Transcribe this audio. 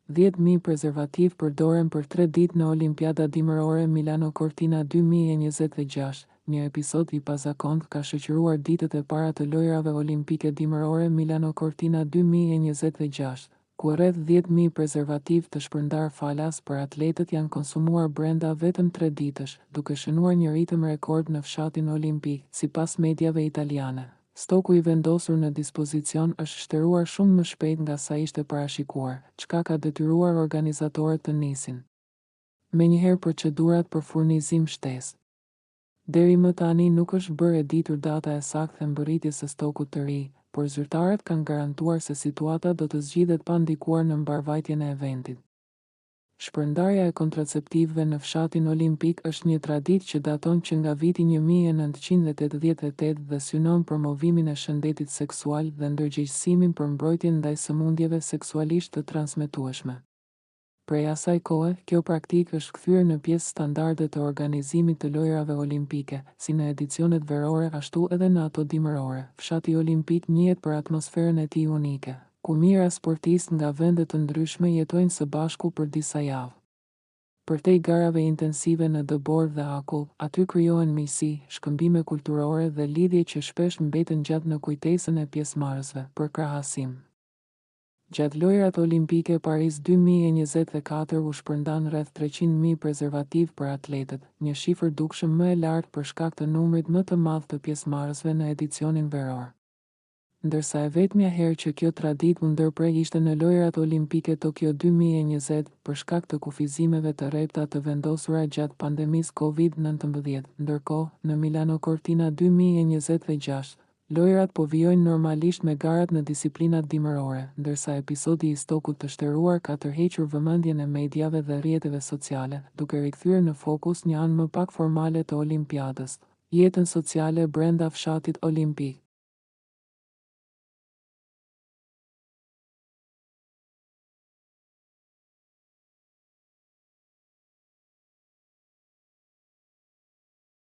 10.000 prezervativ përdoren për 3 ditë në Olimpiada Dimërore Milano Cortina 2026. Një episod i pazakontë ka shoqëruar ditët e para të lojrave olimpike dimërore Milano Cortina 2026, ku rreth 10.000 prezervativ të shpërndar falas për atletët janë konsumuar brenda vetëm 3 ditësh, duke shënuar një ritëm rekord në fshatin olimpik, sipas mediave italiane. Stoku i vendosur në dispozicion është shtëruar shumë më shpejt nga sa ishte parashikuar, çka ka detyruar organizatorët të nisin menjëherë procedurat për furnizim shtesë. Deri më tani nuk është bërë e ditur data e saktë e mbërritjes së stokut të ri, por zyrtarët kanë garantuar se situata do të zgjidhet pa ndikuar në mbarvajtjen e eventit. Shpërndarja e kontraceptivëve në fshatin olimpik është një traditë që daton që nga viti 1988 dhe synon promovimin e shëndetit seksual dhe ndërgjegjësimin për mbrojtjen ndaj sëmundjeve seksualisht të transmetueshme. Prej asaj kohe, kjo praktikë është kthyer në pjesë standarde të organizimit të lojrave olimpike, si në edicionet verore ashtu edhe në ato dimërore. Fshati olimpik njihet për atmosferën e tij unike, ku mijëra sportistë nga vende të ndryshme jetojnë së bashku për disa javë. Përtej garave intensive në dëbor dhe akull, aty krijohen miqësi, shkëmbime kulturore dhe lidhje që shpesh mbeten gjatë në kujtesën e pjesëmarrësve. Për krahasim, gjatë lojrat olimpike Paris 2024 u shpërndan rreth 300.000 prezervativ për atletët, një shifër dukshëm më e lartë për shkak të numrit më të madh të pjesëmarrësve në edicionin veror. Ndërsa e vetmja herë që kjo traditë u ndërprej ishte në lojrat olimpike Tokyo 2020 për shkak të kufizimeve të rrepta të vendosura gjatë pandemisë COVID-19. Ndërkohë, në Milano Cortina 2026, lojrat po vijojnë normalisht me garat në disiplinat dimërore, ndërsa episodi i stokut të shtëruar ka tërhequr vëmendjen e mediave dhe rrjeteve sociale, duke rikthyer në fokus një anë më pak formale të olimpiadës, jetën sociale brenda fshatit olimpik.